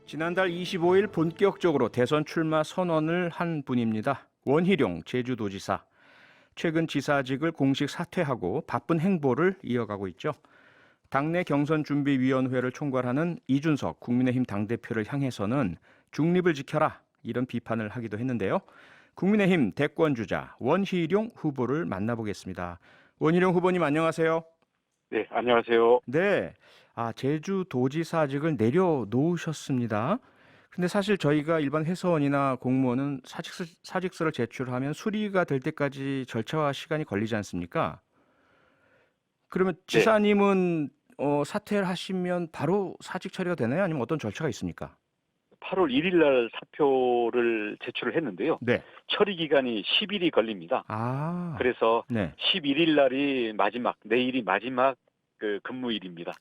지난달 25일 본격적으로 대선 출마 선언을 한 분입니다. 원희룡 제주도지사. 최근 지사직을 공식 사퇴하고 바쁜 행보를 이어가고 있죠. 당내 경선준비위원회를 총괄하는 이준석 국민의힘 당대표를 향해서는 중립을 지켜라 이런 비판을 하기도 했는데요. 국민의힘 대권주자 원희룡 후보를 만나보겠습니다. 원희룡 후보님 안녕하세요. 네, 안녕하세요. 네. 제주도지사직을 내려놓으셨습니다. 근데 사실 저희가 일반 회사원이나 공무원은 사직서를 제출하면 수리가 될 때까지 절차와 시간이 걸리지 않습니까? 그러면 네, 지사님은 사퇴를 하시면 바로 사직 처리가 되나요? 아니면 어떤 절차가 있습니까? 8월 1일 날 사표를 제출을 했는데요. 네. 처리 기간이 10일이 걸립니다. 아, 그래서 네. 11일 날이 마지막, 내일이 마지막 그 근무일입니다.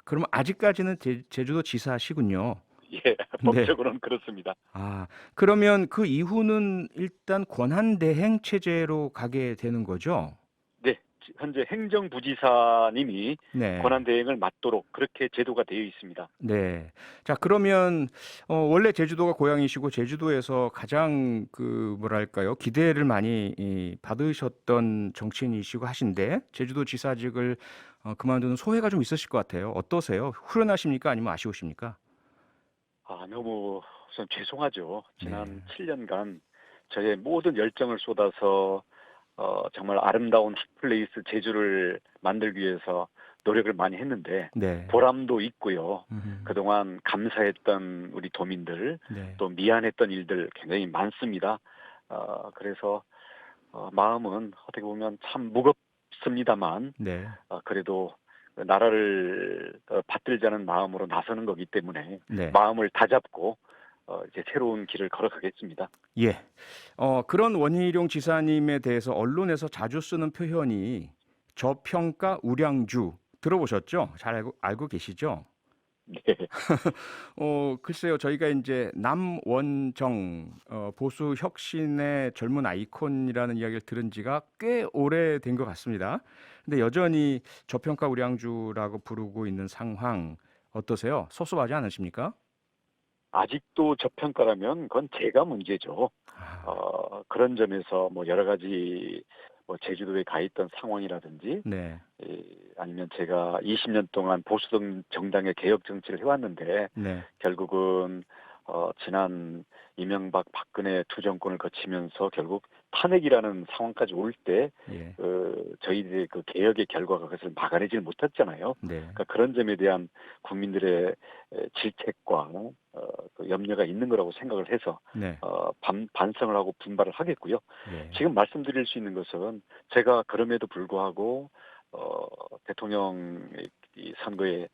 그럼 아직까지는 제주도 지사시군요. 예, 네. 법적으로는 그렇습니다. 그러면 그 이후는 일단 권한대행 체제로 가게 되는 거죠? 네, 현재 행정부지사님이 네. 권한대행을 맡도록 그렇게 제도가 되어 있습니다. 네. 자, 그러면 원래 제주도가 고향이시고 제주도에서 가장 뭐랄까요? 기대를 많이 받으셨던 정치인이시고 하신데 제주도 지사직을 그만두는 소회가 좀 있으실 것 같아요. 어떠세요? 후련하십니까? 아니면 아쉬우십니까? 너무 우선 죄송하죠. 네. 지난 7년간 저의 모든 열정을 쏟아서 정말 아름다운 핫플레이스 제주를 만들기 위해서 노력을 많이 했는데 네. 보람도 있고요. 음, 그동안 감사했던 우리 도민들, 네. 또 미안했던 일들 굉장히 많습니다. 그래서 마음은 어떻게 보면 참 무겁습니다만 네. 그래도 나라를 받들자는 마음으로 나서는 거기 때문에 네. 마음을 다잡고 이제 새로운 길을 걸어가겠습니다. 예. 그런 원희룡 지사님에 대해서 언론에서 자주 쓰는 표현이 저평가 우량주 들어보셨죠? 잘 알고 계시죠? 네. 글쎄요. 저희가 이제 남원정 보수 혁신의 젊은 아이콘이라는 이야기를 들은 지가 꽤 오래된 것 같습니다. 근데 여전히 저평가 우량주라고 부르고 있는 상황 어떠세요? 섭섭하지 않으십니까? 아직도 저평가라면 그건 제가 문제죠. 아, 그런 점에서 뭐 여러 가지 뭐 제주도에 가 있던 상황이라든지 네. 아니면 제가 20년 동안 보수 정당의 개혁 정치를 해왔는데 네. 결국은 지난 이명박 박근혜 두 정권을 거치면서 결국 탄핵이라는 상황까지 올 때 예. 저희들의 그 개혁의 결과가 그것을 막아내질 못했잖아요. 네. 그러니까 그런 점에 대한 국민들의 질책과 그 염려가 있는 거라고 생각을 해서 네. 반성을 하고 분발을 하겠고요. 예. 지금 말씀드릴 수 있는 것은 제가 그럼에도 불구하고 대통령 이 선거에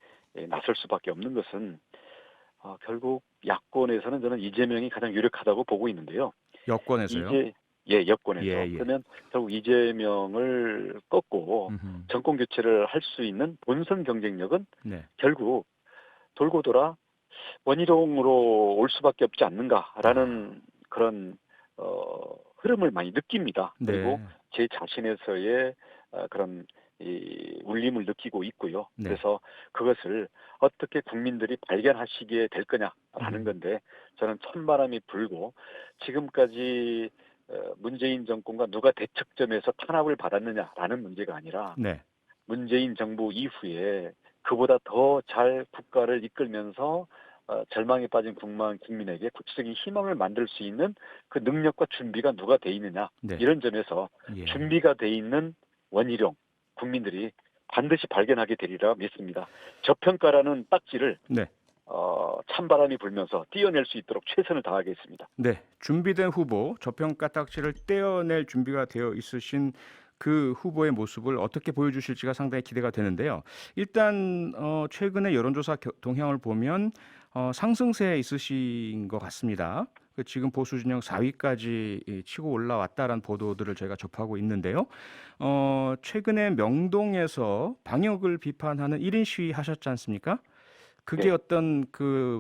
나설 수밖에 없는 것은 결국 야권에서는 저는 이재명이 가장 유력하다고 보고 있는데요. 여권에서요? 이제 여권에서 예, 예. 그러면 결국 이재명을 꺾고 음흠. 정권 교체를 할 수 있는 본선 경쟁력은 네. 결국 돌고 돌아 원희룡으로 올 수밖에 없지 아, 않는가라는 그런 흐름을 많이 느낍니다. 그리고 네. 제 자신에서의 그런 이 울림을 느끼고 있고요. 네. 그래서 그것을 어떻게 국민들이 발견하시게 될 거냐라는 음. 건데 저는 찬바람이 불고 지금까지 문재인 정권과 누가 대척점에서 탄압을 받았느냐라는 문제가 아니라 네. 문재인 정부 이후에 그보다 더 잘 국가를 이끌면서 절망에 빠진 국민에게 구체적인 희망을 만들 수 있는 그 능력과 준비가 누가 돼 있느냐 네. 이런 점에서 예. 준비가 돼 있는 원희룡 국민들이 반드시 발견하게 되리라 믿습니다. 저평가라는 딱지를 네. 찬바람이 불면서 띄어낼 수 있도록 최선을 다하겠습니다. 네. 준비된 후보, 저평가 딱지를 떼어낼 준비가 되어 있으신 그 후보의 모습을 어떻게 보여주실지가 상당히 기대가 되는데요. 일단 최근의 여론조사 동향을 보면 상승세에 있으신 것 같습니다. 지금 보수 진영 4위까지 치고 올라왔다라는 보도들을 저희가 접하고 있는데요. 최근에 명동에서 방역을 비판하는 1인 시위 하셨지 않습니까? 그게 네. 어떤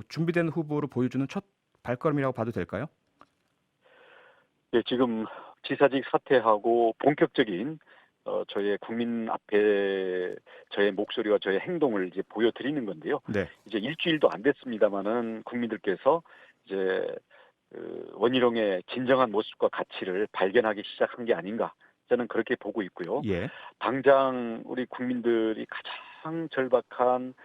준비된 후보로 보여주는 첫 발걸음이라고 봐도 될까요? 예, 지금 지사직 사퇴하고 본격적인 저의 국민 앞에 저의 목소리와 저의 행동을 이제 보여드리는 건데요. 네. 이제 일주일도 안 됐습니다마는 국민들께서 이제 원희룡의 진정한 모습과 가치를 발견하기 시작한 게 아닌가, 저는 그렇게 보고 있고요. 예. 당장 우리 국민들이 가장 절박한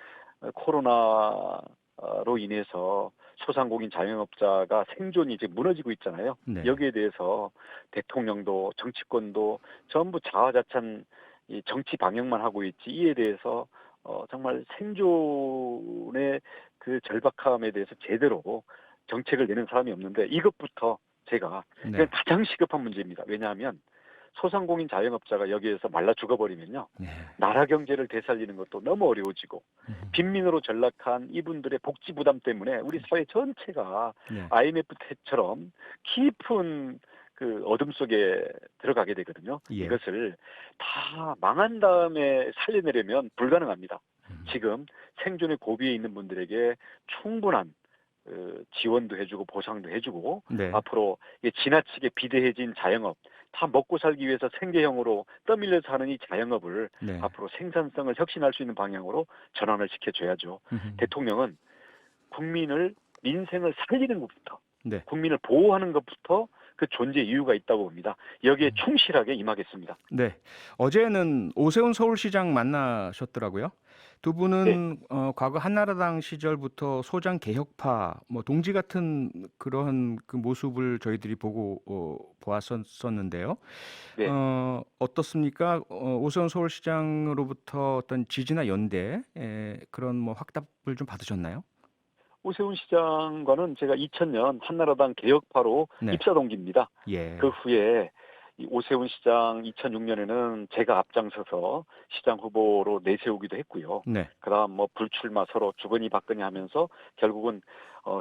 코로나로 인해서 소상공인 자영업자가 생존이 이제 무너지고 있잖아요. 네. 여기에 대해서 대통령도 정치권도 전부 자화자찬 이 정치 방역만 하고 있지, 이에 대해서 정말 생존의 그 절박함에 대해서 제대로 정책을 내는 사람이 없는데, 이것부터 제가 네. 이건 가장 시급한 문제입니다. 왜냐하면 소상공인 자영업자가 여기에서 말라 죽어버리면요, 네. 나라 경제를 되살리는 것도 너무 어려워지고, 음. 빈민으로 전락한 이분들의 복지 부담 때문에 우리 사회 전체가 네. IMF 때처럼 깊은 그 어둠 속에 들어가게 되거든요. 예. 이것을 다 망한 다음에 살려내려면 불가능합니다. 지금 생존의 고비에 있는 분들에게 충분한 지원도 해주고 보상도 해주고, 네. 앞으로 이게 지나치게 비대해진 자영업, 다 먹고 살기 위해서 생계형으로 떠밀려서 하는 이 자영업을 네. 앞으로 생산성을 혁신할 수 있는 방향으로 전환을 시켜줘야죠. 대통령은 국민을, 민생을 살리는 것부터, 네. 국민을 보호하는 것부터 그 존재 이유가 있다고 봅니다. 여기에 충실하게 임하겠습니다. 네. 어제는 오세훈 서울시장 만나셨더라고요. 두 네. 분은 과거 한나라당 시절부터 소장 개혁파, 뭐 동지 같은 그런 그 모습을 저희들이 보고 보았었는데요. 네. 어떻습니까? 오세훈 서울시장으로부터 어떤 지지나 연대, 그런 뭐 확답을 좀 받으셨나요? 오세훈 시장과는 제가 2000년 한나라당 개혁파로 네. 입사 동기입니다. 예. 그 후에 이 오세훈 시장 2006년에는 제가 앞장서서 시장 후보로 내세우기도 했고요. 네. 그다음 뭐 불출마 서로 주거니 받거니 하면서 결국은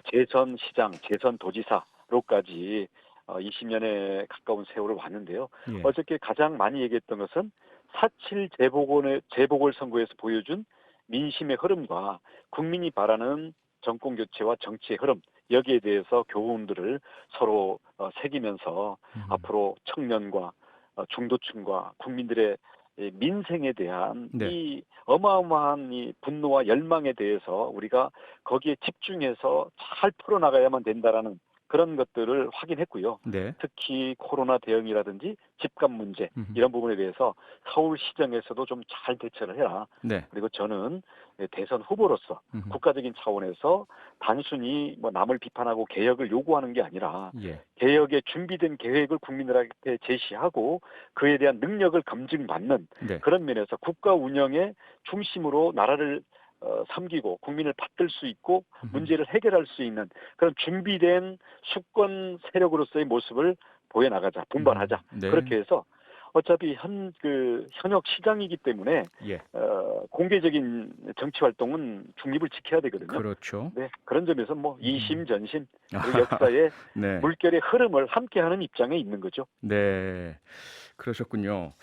재선 시장, 재선 도지사로까지 20년에 가까운 세월을 왔는데요. 예. 어저께 가장 많이 얘기했던 것은 4.7 재보궐선거에서 보여준 민심의 흐름과 국민이 바라는 정권 교체와 정치의 흐름, 여기에 대해서 교훈들을 서로 새기면서 앞으로 청년과 중도층과 국민들의 이 민생에 대한 네. 이 어마어마한 이 분노와 열망에 대해서 우리가 거기에 집중해서 잘 풀어나가야만 된다라는 그런 것들을 확인했고요. 네. 특히 코로나 대응이라든지 집값 문제, 이런 부분에 대해서 서울시정에서도 좀 잘 대처를 해라. 네. 그리고 저는 대선 후보로서 국가적인 차원에서 단순히 뭐 남을 비판하고 개혁을 요구하는 게 아니라 예. 개혁에 준비된 계획을 국민들한테 제시하고 그에 대한 능력을 검증받는 네. 그런 면에서 국가 운영의 중심으로 나라를 섬기고 국민을 받들 수 있고 문제를 해결할 수 있는 그런 준비된 수권 세력으로서의 모습을 보여나가자, 분발하자. 네. 그렇게 해서 어차피 현역 시장이기 때문에 예. 공개적인 정치 활동은 중립을 지켜야 되거든요. 그렇죠. 네, 그런 점에서 뭐 이심전심 우리 역사의 네. 물결의 흐름을 함께하는 입장에 있는 거죠. 네. 그러셨군요.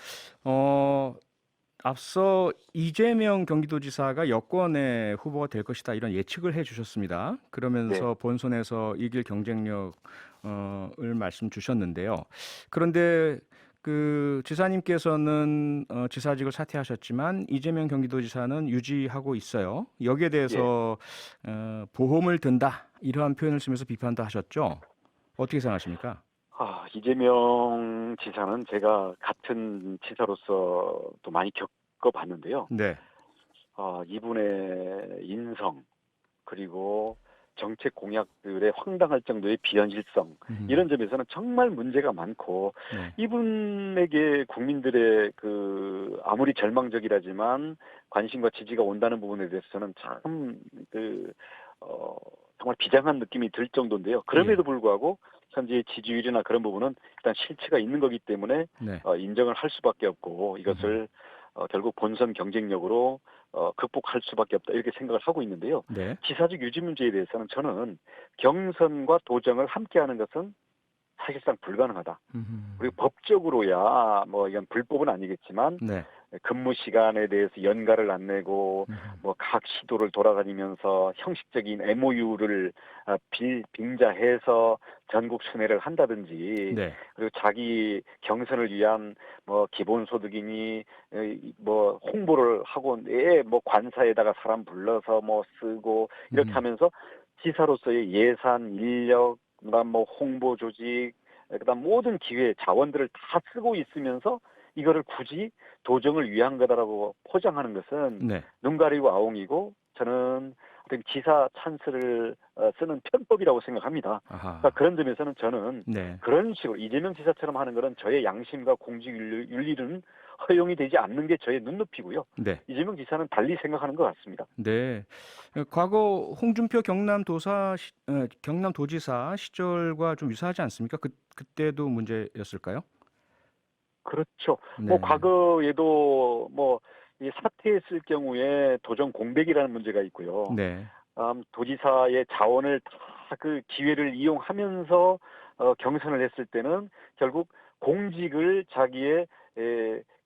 앞서 이재명 경기도지사가 여권의 후보가 될 것이다 이런 예측을 해주셨습니다. 그러면서 네. 본선에서 이길 경쟁력을 말씀 주셨는데요. 그런데 그 지사님께서는 지사직을 사퇴하셨지만 이재명 경기도지사는 유지하고 있어요. 여기에 대해서 보험을 든다 이러한 표현을 쓰면서 비판도 하셨죠. 어떻게 생각하십니까? 이재명 지사는 제가 같은 지사로서 또 많이 겪어봤는데요. 네. 이분의 인성, 그리고 정책 공약들의 황당할 정도의 비현실성, 이런 점에서는 정말 문제가 많고, 네. 이분에게 국민들의 아무리 절망적이라지만 관심과 지지가 온다는 부분에 대해서는 참 정말 비장한 느낌이 들 정도인데요. 그럼에도 불구하고 현재 지지율이나 그런 부분은 일단 실체가 있는 거기 때문에 네. 인정을 할 수밖에 없고, 이것을 결국 본선 경쟁력으로 극복할 수밖에 없다, 이렇게 생각을 하고 있는데요. 네. 지사직 유지 문제에 대해서는 저는 경선과 도정을 함께하는 것은 사실상 불가능하다. 그리고 법적으로야 뭐 이건 불법은 아니겠지만 네. 근무 시간에 대해서 연가를 안 내고 뭐 각 시도를 돌아다니면서 형식적인 MOU를 빙자해서 전국 순회를 한다든지, 네. 그리고 자기 경선을 위한 뭐 기본소득이니 뭐 홍보를 하고 뭐 관사에다가 사람 불러서 뭐 쓰고 이렇게 하면서 지사로서의 예산, 인력, 그다음 뭐 홍보 조직, 그다음 모든 기회, 자원들을 다 쓰고 있으면서 이거를 굳이 도정을 위한 거다라고 포장하는 것은 네. 눈 가리고 아웅이고, 저는 어떤 기사 찬스를 쓰는 편법이라고 생각합니다. 아하. 그러니까 그런 점에서는 저는 네. 그런 식으로 이재명 지사처럼 하는 것은 저의 양심과 공직윤리는 허용이 되지 않는 게 저의 눈높이고요. 네. 이재명 지사는 달리 생각하는 것 같습니다. 네. 과거 홍준표 경남도지사 시절과 좀 유사하지 않습니까? 그때도 문제였을까요? 그렇죠. 뭐 네. 과거에도 뭐 이 사퇴했을 경우에 도정 공백이라는 문제가 있고요. 네. 도지사의 자원을 다 그 기회를 이용하면서 경선을 했을 때는 결국 공직을 자기의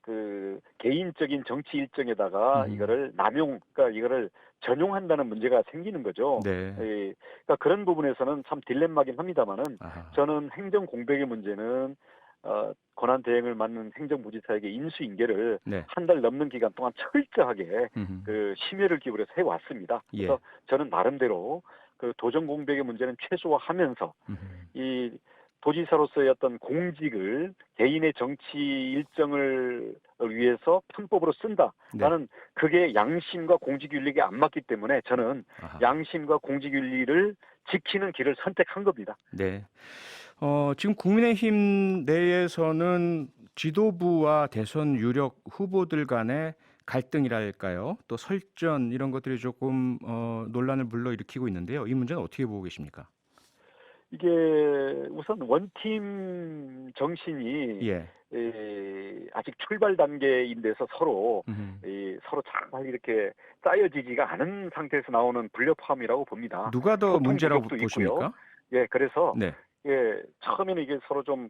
그 개인적인 정치 일정에다가 이거를 그러니까 이거를 전용한다는 문제가 생기는 거죠. 네. 그러니까 그런 부분에서는 참 딜레마긴 합니다만은, 아하. 저는 행정 공백의 문제는 권한 대행을 맡는 행정부지사에게 인수인계를 네. 한 달 넘는 기간 동안 철저하게 음흠. 심혈을 기울여서 해왔습니다. 그래서 저는 나름대로 그 도정 공백의 문제는 최소화하면서 음흠. 이 도지사로서의 어떤 공직을 개인의 정치 일정을 위해서 편법으로 쓴다라는 그게 양심과 공직윤리에 안 맞기 때문에 저는 아하. 양심과 공직윤리를 지키는 길을 선택한 겁니다. 네. 지금 국민의힘 내에서는 지도부와 대선 유력 후보들 간의 갈등이랄까요? 또 설전 이런 것들이 조금 논란을 불러일으키고 있는데요. 이 문제는 어떻게 보고 계십니까? 이게 우선 원팀 정신이 예. 아직 출발 단계인데서 서로 음흠. 서로 잘 이렇게 짜여지지가 않은 상태에서 나오는 불협화음이라고 봅니다. 누가 더 소통 문제라고 부족도 있고요. 보십니까? 그래서 네. 처음에는 이게 서로 좀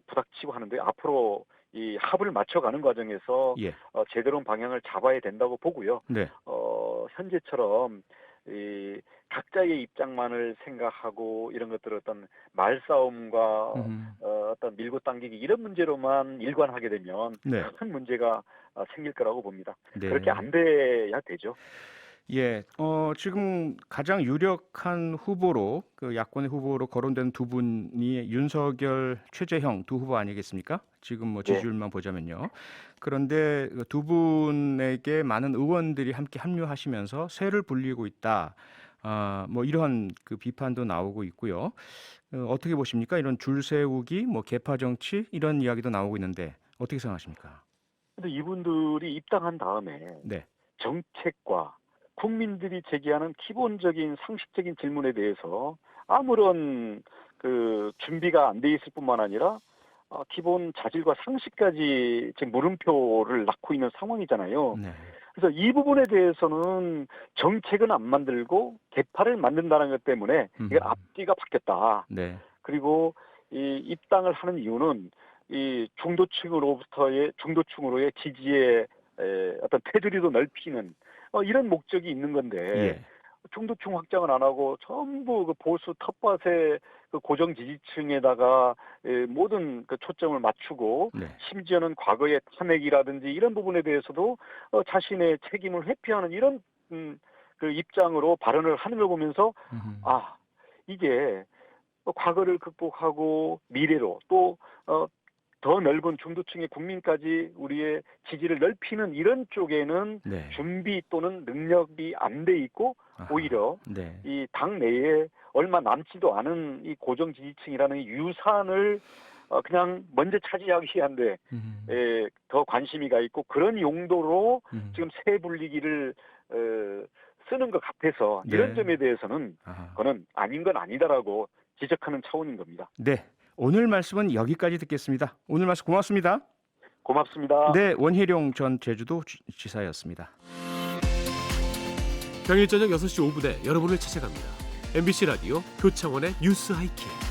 부닥치고 하는데, 앞으로 이 합을 맞춰가는 과정에서 예. 제대로 방향을 잡아야 된다고 보고요. 네. 현재처럼 이 각자의 입장만을 생각하고 이런 것들을 어떤 말싸움과 음흠. 어떤 밀고 당기기 이런 문제로만 일관하게 되면 네. 큰 문제가 생길 거라고 봅니다. 네. 그렇게 안 돼야 되죠. 예. 지금 가장 유력한 후보로 그 야권의 후보로 거론된 두 분이 윤석열, 최재형 두 후보 아니겠습니까? 지금 뭐 네. 지지율만 보자면요. 그런데 그두 분에게 많은 의원들이 함께 합류하시면서 세를 불리고 있다. 뭐 이러한 그 비판도 나오고 있고요. 어떻게 보십니까? 이런 줄 세우기, 뭐 계파 정치 이런 이야기도 나오고 있는데 어떻게 생각하십니까? 근데 이분들이 입당한 다음에 네. 정책과 국민들이 제기하는 기본적인 상식적인 질문에 대해서 아무런 그 준비가 안 돼 있을 뿐만 아니라 기본 자질과 상식까지 지금 물음표를 낳고 있는 상황이잖아요. 네. 그래서 이 부분에 대해서는 정책은 안 만들고 개파를 만든다는 것 때문에 이건 앞뒤가 바뀌었다. 네. 그리고 이 입당을 하는 이유는 이 중도층으로의 지지의 어떤 테두리도 넓히는 이런 목적이 있는 건데, 예. 중도층 확장은 안 하고 전부 그 보수 텃밭의 그 고정 지지층에다가 모든 그 초점을 맞추고, 네. 심지어는 과거의 탄핵이라든지 이런 부분에 대해서도 자신의 책임을 회피하는 이런 그 입장으로 발언을 하는 걸 보면서 이게 과거를 극복하고 미래로 또 더 넓은 중도층의 국민까지 우리의 지지를 넓히는 이런 쪽에는 네. 준비 또는 능력이 안 돼 있고, 아하. 오히려 네. 이 당 내에 얼마 남지도 않은 이 고정 지지층이라는 이 유산을 그냥 먼저 차지하기 위한데 더 관심이 가 있고, 그런 용도로 지금 세 불리기를 쓰는 것 같아서 이런 네. 점에 대해서는 아하. 그거는 아닌 건 아니다라고 지적하는 차원인 겁니다. 네. 오늘 말씀은 여기까지 듣겠습니다. 오늘 말씀 고맙습니다. 고맙습니다. 네, 원희룡 전 제주도 지사였습니다. 평일 저녁 6시 5분에 여러분을 찾아갑니다. MBC 라디오 표창원의 뉴스 하이킥.